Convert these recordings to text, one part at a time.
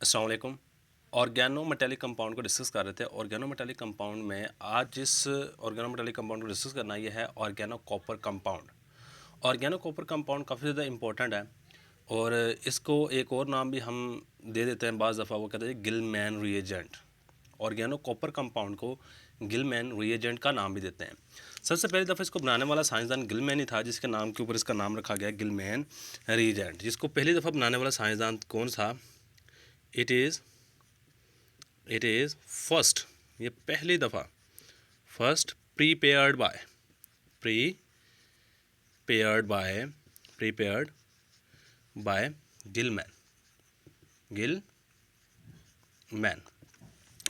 अस्सलाम वालेकुम। Organo metallic compound को डिस्कस कर रहे थे। ऑर्गेनो मेटालिक कंपाउंड में आज जिस ऑर्गेनो मेटालिक कंपाउंड को डिस्कस करना है ये है organo copper compound. Organo copper compound काफ़ी ज़्यादा इंपॉर्टेंट है और इसको एक और नाम भी हम दे देते हैं बाज़ दफ़ा, वो कहते हैं Gilman reagent. Organo copper compound को गिलमैन रिएजेंट का नाम भी देते हैं। सबसे पहली दफ़ा इसको बनाने वाला साइंसदान गिलमैन ही था, जिसके नाम के ऊपर इसका नाम रखा गया गिलमैन रिएजेंट। जिसको पहली दफ़ा बनाने वाला साइंसदान कौन था? इट इज़ फर्स्ट, ये पहली दफ़ा first prepared by Gilman.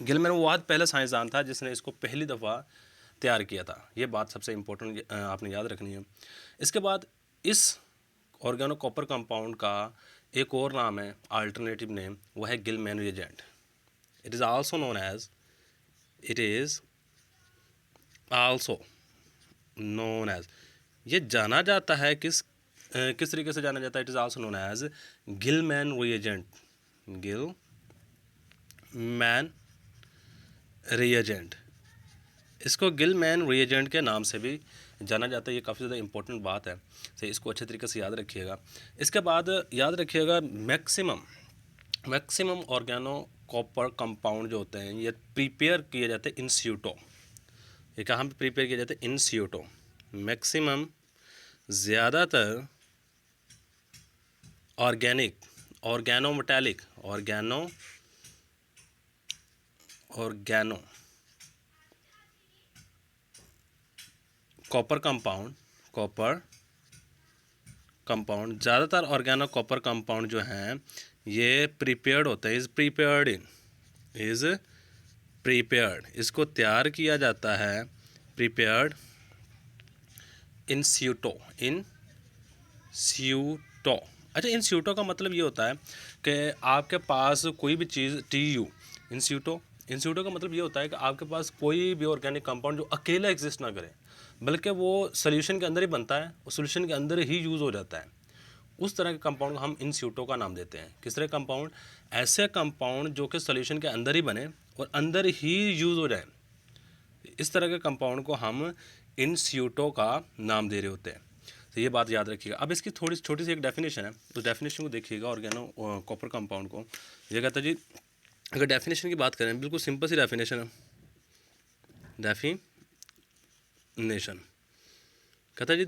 Gilman वो बहुत पहला साइंसदान था जिसने इसको पहली दफ़ा तैयार किया था। ये बात सबसे इम्पोर्टेंट आपने याद रखनी है। इसके बाद इस ऑर्गेनो कॉपर कंपाउंड का एक और नाम है, अल्टरनेटिव नेम, वो है Gilman reagent. It is also known as, ये जाना जाता है किस तरीके से जाना जाता है? It is also known as Gilman reagent. इसको गिलमैन रिएजेंट के नाम से भी जाना जाता है। ये काफ़ी ज़्यादा इंपॉर्टेंट बात है, तो इसको अच्छे तरीके से याद रखिएगा। इसके बाद याद रखिएगा मैक्सिमम ऑर्गेनो कॉपर कंपाउंड जो होते हैं ये प्रिपेयर किए जाते हैं इन सीटो। ये कहाँ पे प्रिपेयर किए जाते हैं? इन सीटो। मैक्सिमम, ज़्यादातर ऑर्गेनो कॉपर कंपाउंड ज़्यादातर ऑर्गेनो कॉपर कंपाउंड जो हैं ये प्रिपेयर्ड होते हैं। इज़ प्रिपेयर्ड, इसको तैयार किया जाता है प्रिपेयर्ड इन सीटो। अच्छा, इन सीटो का मतलब ये होता है कि आपके पास कोई भी चीज़ इन सीटो का मतलब ये होता है कि आपके पास कोई भी ऑर्गेनिक कंपाउंड जो अकेला एग्जिस्ट ना करे, बल्कि वो सोल्यूशन के अंदर ही बनता है और सोल्यूशन के अंदर ही यूज़ हो जाता है, उस तरह के कंपाउंड को हम इन सीटो का नाम देते हैं। किस तरह कंपाउंड? ऐसे कंपाउंड जो कि सोल्यूशन के अंदर ही बने और अंदर ही यूज़ हो जाए, इस तरह के कंपाउंड को हम इन सीटो का नाम दे रहे होते हैं। तो ये बात याद रखिएगा। अब इसकी थोड़ी छोटी सी एक डेफिनेशन है, तो डेफिनेशन को देखिएगा ऑर्गेनो कॉपर कंपाउंड को। ये कहता है जी, अगर डेफिनेशन की बात करें, बिल्कुल सिंपल सी डेफिनेशन है। डेफिनेशन कहता है जी,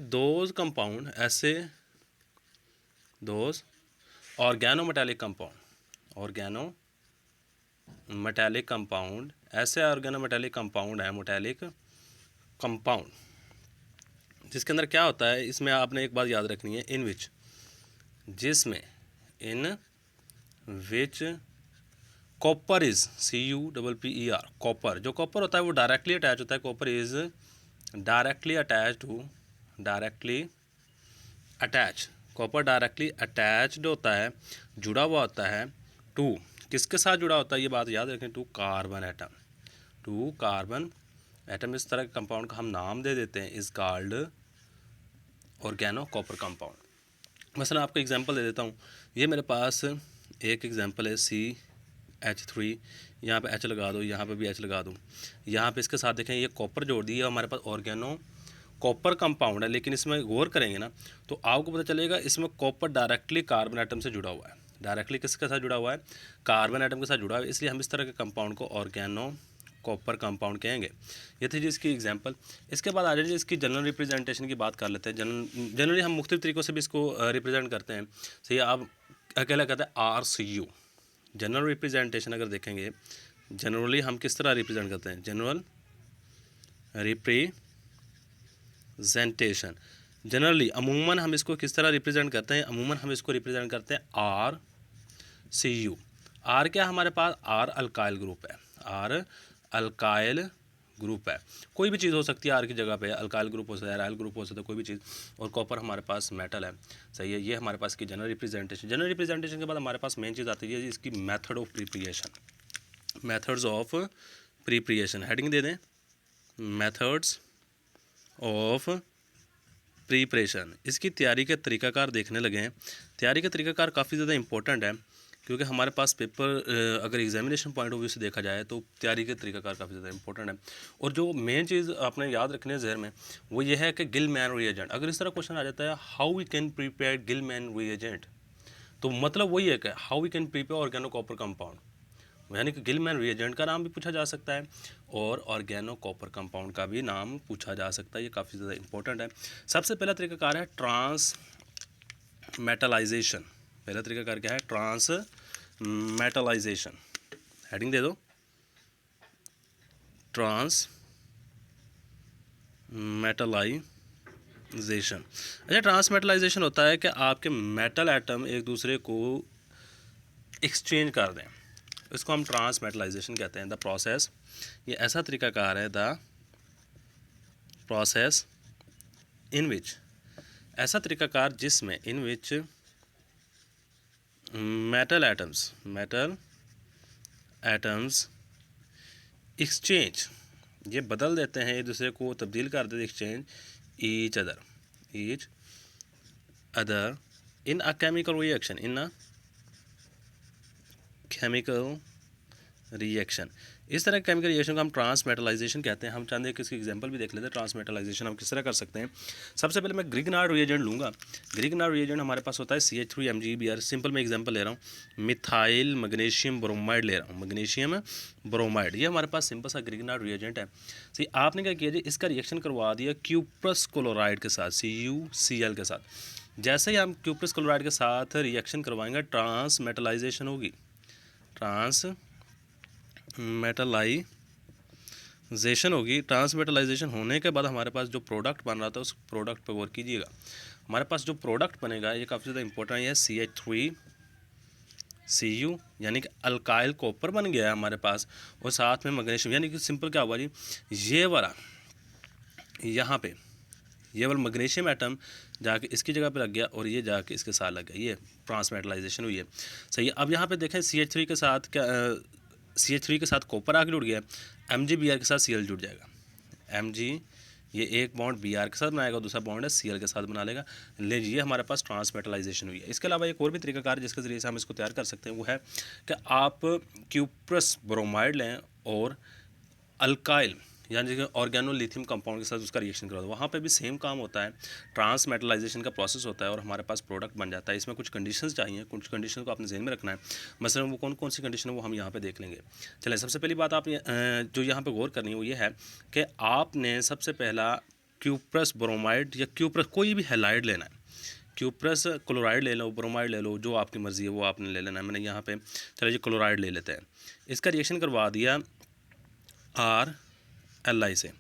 दोज ऑर्गेनो मेटालिक कंपाउंड ऐसे ऑर्गेनो मेटालिक कंपाउंड है, जिसके अंदर क्या होता है, इसमें आपने एक बात याद रखनी है, इन विच कॉपर इज CuPper। कॉपर, जो कॉपर होता है वो डायरेक्टली अटैच होता है। कॉपर इज डायरेक्टली अटैच्ड होता है, जुड़ा हुआ होता है टू, किसके साथ जुड़ा होता है? ये बात याद रखें, टू कार्बन एटम। इस तरह के कंपाउंड का हम नाम दे देते हैं, is called organo copper compound. मसलन आपको एग्जांपल दे देता हूँ। ये मेरे पास एक एग्जांपल है CH3, यहाँ पे H लगा दो, यहाँ पे भी H लगा दो, यहाँ पे इसके साथ देखें ये कॉपर जोड़ दी है, हमारे पास ऑर्गेनो कॉपर कंपाउंड है। लेकिन इसमें गौर करेंगे ना तो आपको पता चलेगा इसमें कॉपर डायरेक्टली कार्बन एटम से जुड़ा हुआ है। डायरेक्टली किसके साथ जुड़ा हुआ है? कार्बन एटम के साथ जुड़ा हुआ है। इसलिए हम इस तरह के कंपाउंड को ऑर्गेनो कॉपर कंपाउंड कहेंगे। ये थी जी इसकी एग्जांपल। इसके बाद आ जाइए इसकी जनरल रिप्रेजेंटेशन की बात कर लेते हैं। जनरली हम मुख्तलिफ तरीक़ों से भी इसको रिप्रेजेंट करते हैं। सही, आप अकेला कहते हैं RCU। जनरल रिप्रेजेंटेशन अगर देखेंगे, जनरली हम किस तरह रिप्रेजेंट करते हैं? जनरल रिप्रेजेंटेशन जनरली अमूमन हम इसको किस तरह रिप्रेजेंट करते हैं? अमूमन हम इसको रिप्रेजेंट करते हैं RCU। R क्या हमारे पास? R अल्काइल ग्रुप है। कोई भी चीज़ हो सकती है R की जगह पे, अल्काइल ग्रुप हो सकता है, रायल ग्रुप हो सकता है, कोई भी चीज़। और कॉपर हमारे पास मेटल है। सही है, ये हमारे पास की जनरल रिप्रेजेंटेशन के बाद हमारे पास मेन चीज़ आती है इसकी मेथड्स ऑफ प्रिपरेशन। हेडिंग दे दें, मेथड्स ऑफ प्रिपरेशन। इसकी तैयारी के तरीक़ाकार देखने लगे हैं। तैयारी का तरीक़ाकार काफ़ी ज़्यादा इंपॉर्टेंट है। क्योंकि हमारे पास पेपर अगर एग्जामिनेशन पॉइंट ऑफ व्यू से देखा जाए तो तैयारी के तरीकाकार काफ़ी ज़्यादा इंपॉर्टेंट है। और जो मेन चीज़ आपने याद रखनी है जहर में, वो ये है कि गिलमैन रिएजेंट। अगर इस तरह क्वेश्चन आ जाता है how we can prepare Gilman reagent, तो मतलब वही है कि how we can prepare organo copper compound, यानी कि गिलमैन रिएजेंट का नाम भी पूछा जा सकता है और ऑर्गेनो कॉपर कंपाउंड का भी नाम पूछा जा सकता है। ये काफ़ी ज़्यादा इंपॉर्टेंट है। सबसे पहला तरीकाकार है ट्रांस मेटलाइजेशन। पहला तरीकाकार क्या है? Trans metallisation. हेडिंग दे दो, ट्रांस मेटलाइजेशन। अच्छा, ट्रांस मेटलाइजेशन होता है कि आपके मेटल एटम एक दूसरे को एक्सचेंज कर दें, इसको हम ट्रांस मेटलाइजेशन कहते हैं। द प्रोसेस, ये ऐसा तरीकाकार है, द प्रोसेस इन विच, ऐसा तरीकाकार जिसमें इन विच मेटल एटम्स एक्सचेंज, ये बदल देते हैं एक दूसरे को, तब्दील कर देते, exchange each other in a chemical reaction, in a chemical reaction. इस तरह केमिकल रिएक्शन को हम ट्रांस मेटलाइजेशन कहते हैं। हम चाहते हैं कि इसकी एग्जांपल भी देख लेते हैं। ट्रांस मेटलाइजेशन हम किस तरह कर सकते हैं। सबसे पहले मैं ग्रिगनार्ड रिएजेंट लूँगा। ग्रिगनार्ड रिएजेंट हमारे पास होता है CH3MgBr। सिंपल मैं एग्जांपल ले रहा हूँ, मिथाइल मैग्नीशियम ब्रोमाइड ले रहा हूँ, मैग्नीशियम ब्रोमाइड, ये हमारे पास सिंपल सा ग्रिगनार्ड रिएजेंट है। सही, आपने क्या किया जी, इसका रिएक्शन करवा दिया क्यूप्रस क्लोराइड के साथ, CuCl के साथ। जैसे ही हम क्यूप्रस क्लोराइड के साथ रिएक्शन करवाएंगे, ट्रांस मेटलाइजेशन होगी। ट्रांस मेटलाइजेशन होगी। ट्रांस मेटलाइजेशन होने के बाद हमारे पास जो प्रोडक्ट बन रहा था, उस प्रोडक्ट पे गौर कीजिएगा। हमारे पास जो प्रोडक्ट बनेगा ये काफ़ी ज़्यादा इंपॉर्टेंट है, CH3Cu, यानी कि अल्काइल कॉपर बन गया है हमारे पास, और साथ में मैग्नीशियम। यानी कि सिंपल क्या हुआ जी, ये वाला यहाँ पे ये वाला मैग्नीशियम एटम जाके इसकी जगह पे लग गया और ये जाके इसके साथ लग गया, ये ट्रांस मेटलाइजेशन हुई है। सही है। अब यहाँ पे देखें CH3 के साथ क्या, CH3 के साथ कॉपर आके जुड़ गया, MgBr के साथ Cl जुड़ जाएगा। Mg ये एक बॉन्ड Br के साथ बनाएगा, दूसरा बॉन्ड है Cl के साथ बना लेगा। ये हमारे पास ट्रांस मेटलाइजेशन हुई है। इसके अलावा एक और भी तरीकाकार जिसके ज़रिए से हम इसको तैयार कर सकते हैं, वो है कि आप क्यूप्रस ब्रोमाइड लें और अल्काइल यानी कि ऑर्गेनो लिथियम कंपाउंड के साथ उसका रिएक्शन करा दो। वहाँ पे भी सेम काम होता है, ट्रांस मेटलाइजेशन का प्रोसेस होता है और हमारे पास प्रोडक्ट बन जाता है। इसमें कुछ कंडीशंस चाहिए, कुछ कंडीशन को आपने ज़हन में रखना है। मसलन वो कौन कौन सी कंडीशन है वो हम यहाँ पे देख लेंगे। चलें, सबसे पहली बात आप जो यहाँ पे गौर करनी है वो ये है कि आपने सबसे पहला क्यूप्रस ब्रोमाइड या क्यूप्रस कोई भी हैलाइड लेना है। क्यूप्रस क्लोराइड ले लो, ब्रोमाइड ले लो, जो आपकी मर्ज़ी है वो आपने ले लेना है। मैंने यहाँ पे चलिए जी क्लोराइड ले लेते हैं। इसका रिएक्शन करवा दिया RLi से।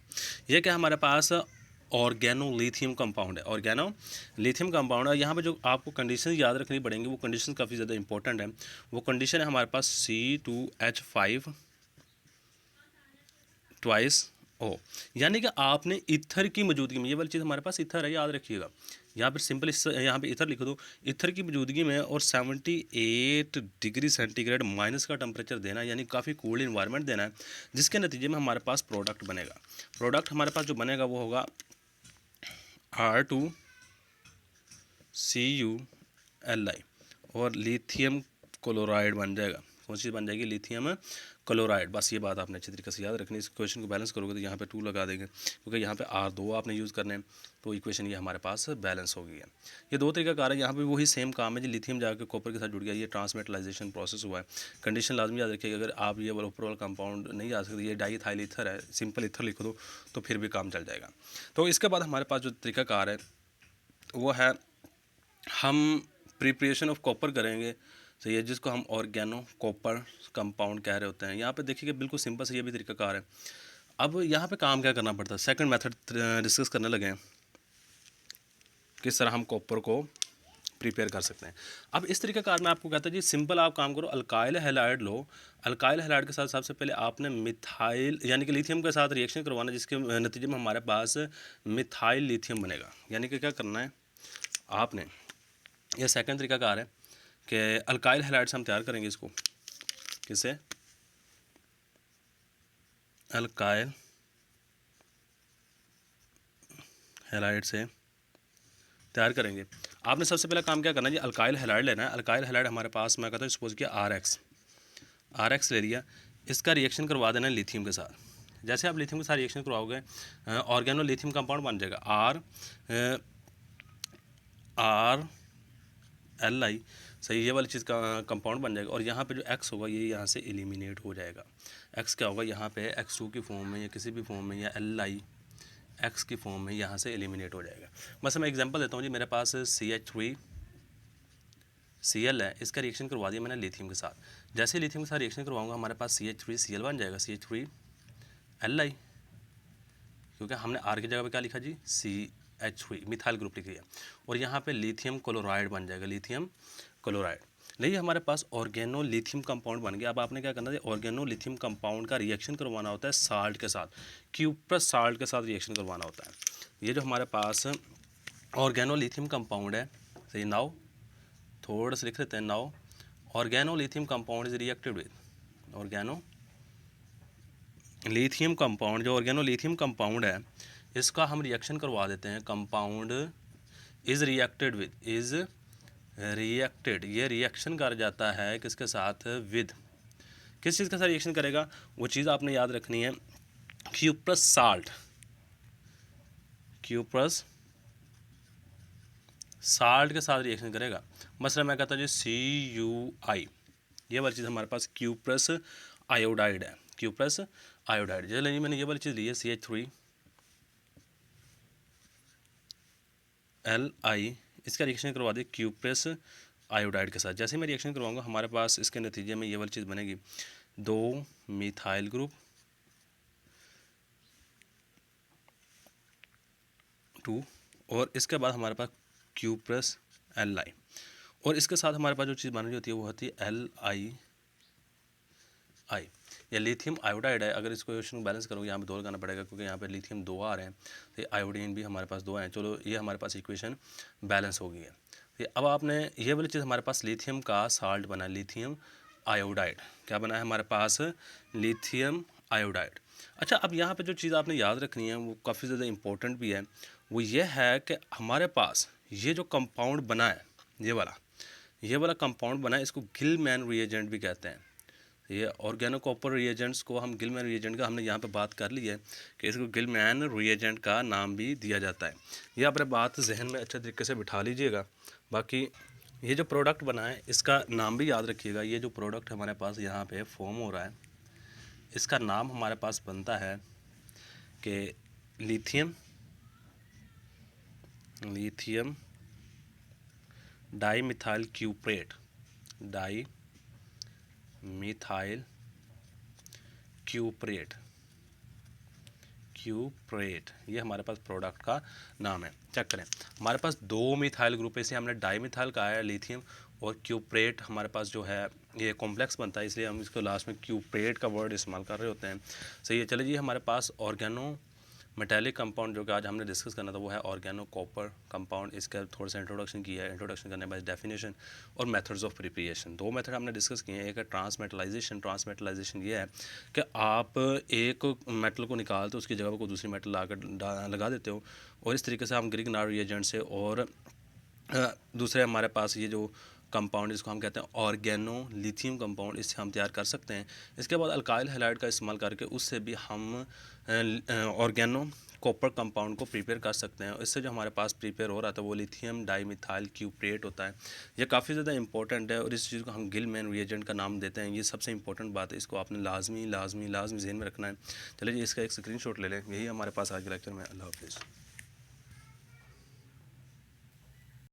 यह क्या हमारे पास ऑर्गेनो लिथियम कंपाउंड है, ऑर्गेनो लिथियम कंपाउंड है। यहाँ पे जो आपको कंडीशन याद रखनी पड़ेंगी, वो कंडीशन काफ़ी ज़्यादा इंपॉर्टेंट है। वो कंडीशन है हमारे पास C2H5 ट्वाइस O, यानी कि आपने ईथर की मौजूदगी में, ये वाली चीज़ हमारे पास ईथर है, याद रखिएगा। यहाँ पर सिंपल यहाँ पे ईथर लिख दो, ईथर की मौजूदगी में, और 78 डिग्री सेंटीग्रेड माइनस का टेम्परेचर देना, यानी काफ़ी कूल्ड इन्वायरमेंट देना है, जिसके नतीजे में हमारे पास प्रोडक्ट बनेगा। प्रोडक्ट हमारे पास जो बनेगा वो होगा R2CuLi और लिथियम क्लोराइड बन जाएगा। कौन सी बन जाएगी? Lithium chloride. बस ये बात आपने अच्छी तरीके से याद रखनी है। इस क्वेश्चन को बैलेंस करोगे तो यहाँ पे 2 लगा देंगे, क्योंकि यहाँ पे R2 आपने यूज़ करने हैं, तो इक्वेशन ये हमारे पास बैलेंस हो गई है। ये दो तरीका कार है। यहाँ पे वही सेम काम है जी, लिथियम जाकर कॉपर के साथ जुड़ गया, ये ट्रांसमेटलाइजेशन प्रोसेस हुआ है। कंडीशन लाजमी याद रखिएगा। अगर आप ये वाला ऊपर वाला कंपाउंड नहीं जा सकते, ये डाईथाइल ईथर है, सिंपल ईथर लिख दो तो फिर भी काम चल जाएगा। तो इसके बाद हमारे पास जो तरीका कार है वो है, हम प्रिपरेशन ऑफ कॉपर करेंगे, सही है, जिसको हम ऑर्गेनो कॉपर कंपाउंड कह रहे होते हैं। यहाँ पे देखिए बिल्कुल सिंपल से ये भी तरीकाकार है। अब यहाँ पे काम क्या करना पड़ता है, सेकंड मेथड डिस्कस करने लगे हैं, किस तरह हम कॉपर को प्रिपेयर कर सकते हैं। अब इस तरीके कार में आपको कहता है जी, सिंपल आप काम करो, अल्काइल हैलाइड लो। अल्काइल हैलाइड के साथ सबसे पहले आपने मिथाइल यानी कि लिथियम के साथ रिएक्शन करवाना, जिसके नतीजे में हमारे पास मिथाइल लिथियम बनेगा। यानी कि क्या करना है आपने, यह सेकंड तरीका कार है कि अल्काइल हैलाइड से हम तैयार करेंगे इसको, किसे? अल्काइल हैलाइड से तैयार करेंगे। आपने सबसे पहला काम क्या करना है जी, अल्काइल हैलाइड लेना है। अल्काइल हैलाइड हमारे पास मैं कहता हूँ सपोज किया RX ले लिया, इसका रिएक्शन करवा देना है लिथियम के साथ। जैसे आप लिथियम के साथ रिएक्शन करवाओगे ऑर्गेनो लिथियम कंपाउंड बन जाएगा RLi, सही, ये वाली चीज़ का कंपाउंड बन जाएगा। और यहाँ पे जो X होगा ये यहाँ से एलिमिनेट हो जाएगा। X क्या होगा यहाँ पे X2 की फॉर्म में या किसी भी फॉर्म में, या Li X की फॉर्म में यहाँ से एलिमिनेट हो जाएगा। बस मैं एग्जांपल देता हूँ जी, मेरे पास CH3Cl है, इसका रिएक्शन करवा दिया मैंने लिथियम के साथ। जैसे लिथियम के साथ रिएक्शन करवाऊंगा हमारे पास CH3Cl बन जाएगा, CH3Li, क्योंकि हमने R की जगह पे क्या लिखा जी, CH3 मिथाइल ग्रुप लिख लिया। और यहाँ पे लिथियम क्लोराइड बन जाएगा, लिथियम क्लोराइड। नहीं, हमारे पास ऑर्गेनो लिथियम कंपाउंड बन गया। अब आपने क्या करना है, ऑर्गेनो लिथियम कंपाउंड का रिएक्शन करवाना होता है साल्ट के साथ, क्यूप्रस साल्ट के साथ रिएक्शन करवाना होता है। ये जो हमारे पास ऑर्गेनो लिथियम कंपाउंड है, सही, नाउ थोड़ा सा लिख लेते हैं, now organo lithium compound is reacted with, organo lithium compound, जो ऑर्गेनो लिथियम कंपाउंड है इसका हम रिएक्शन करवा देते हैं, compound is reacted with, is reacted, ये रिएक्शन कर जाता है किसके साथ, विद, किस चीज़ के साथ रिएक्शन करेगा, वो चीज़ आपने याद रखनी है, क्यूप्रस साल्ट, क्यूप्रस साल्ट के साथ रिएक्शन करेगा। मसला मैं कहता हूँ जी CuI, ये वाली चीज़ हमारे पास क्यूप्रस आयोडाइड है, क्यूप्रस आयोडाइड। जैसे मैंने ये वाली चीज़ ली है CH3Li, इसका रिएक्शन करवा दिया क्यूप्रस आयोडाइड के साथ। जैसे मैं रिएक्शन करवाऊंगा हमारे पास इसके नतीजे में ये वाली चीज़ बनेगी, 2 मिथाइल ग्रुप 2, और इसके बाद हमारे पास क्यूप्रस Li, और इसके साथ हमारे पास जो चीज़ बन रही होती है वो होती है LiI, या लिथियम आयोडाइड है। अगर इसको क्वेश्चन को बैलेंस करोगे यहाँ पे 2 लगाना पड़ेगा, क्योंकि यहाँ पे लिथियम 2 आ रहे हैं, तो आयोडीन भी हमारे पास 2 हैं। चलो, ये हमारे पास इक्वेशन बैलेंस हो गई है। तो अब आपने ये वाली चीज़, हमारे पास लिथियम का साल्ट बना, लिथियम आयोडाइड, क्या बना है हमारे पास, लिथियम आयोडाइड। अच्छा, अब यहाँ पे जो चीज़ आपने याद रखनी है वो काफ़ी ज़्यादा इंपॉर्टेंट भी है, वो ये है कि हमारे पास ये जो कंपाउंड बना है, ये वाला कंपाउंड बना है, इसको गिलमैन रिएजेंट भी कहते हैं। ये ऑर्गेनो कॉपर रिएजेंट्स को हम गिलमैन रिएजेंट का हमने यहाँ पे बात कर ली है कि इसको गिलमैन रिएजेंट का नाम भी दिया जाता है। ये आप बात जहन में अच्छे तरीके से बिठा लीजिएगा। बाकी ये जो प्रोडक्ट बना है इसका नाम भी याद रखिएगा। ये जो प्रोडक्ट हमारे पास यहाँ पे फॉर्म हो रहा है, इसका नाम हमारे पास बनता है कि लिथियम डाईमिथाइल क्यूप्रेट, डाईमिथाइल क्यूप्रेट, ये हमारे पास प्रोडक्ट का नाम है। चेक करें, हमारे पास 2 मिथाइल ग्रुप है, इसे हमने डाईमिथाइल कहा है, लिथियम, और क्यूप्रेट हमारे पास जो है ये कॉम्प्लेक्स बनता है, इसलिए हम इसको लास्ट में क्यूप्रेट का वर्ड इस्तेमाल कर रहे होते हैं। सही है। चलिए जी, हमारे पास ऑर्गेनो मेटेलिक कंपाउंड जो कि आज हमने डिस्कस करना था वो है ऑर्गेनो कॉपर कंपाउंड। इसका थोड़ा सा इंट्रोडक्शन किया है। इंट्रोडक्शन करने के बाद डेफिनेशन और मेथड्स ऑफ प्रिपरेशन, 2 मेथड हमने डिस्कस किए हैं। एक है ट्रांसमेटलाइजेशन ये है कि आप एक मेटल को निकालते हो, उसकी जगह पर कोई दूसरी मेटल लगा देते हो, और इस तरीके से हम ग्रिग्नार्ड रिएजेंट से, और दूसरे हमारे पास ये जो कंपाउंड इसको हम कहते हैं ऑर्गेनो लिथियम कंपाउंड, इससे हम तैयार कर सकते हैं। इसके बाद अल्काइल हैलाइड का इस्तेमाल करके उससे भी हम ऑर्गेनो कॉपर कंपाउंड को प्रिपेयर कर सकते हैं। इससे जो हमारे पास प्रिपेयर हो रहा था वो लिथियम डाईमिथाइल क्यूप्रेट होता है। ये काफ़ी ज़्यादा इंपॉर्टेंट है, और इस चीज़ को हम गिलमैन रिएजेंट का नाम देते हैं। ये सबसे इंपॉर्टेंट बात है, इसको आपने लाजमी जहन में रखना है। चलिए जी, इसका एक स्क्रीनशॉट ले लें। यही हमारे पास आज के लेक्चर में। अल्लाह हाफिज़।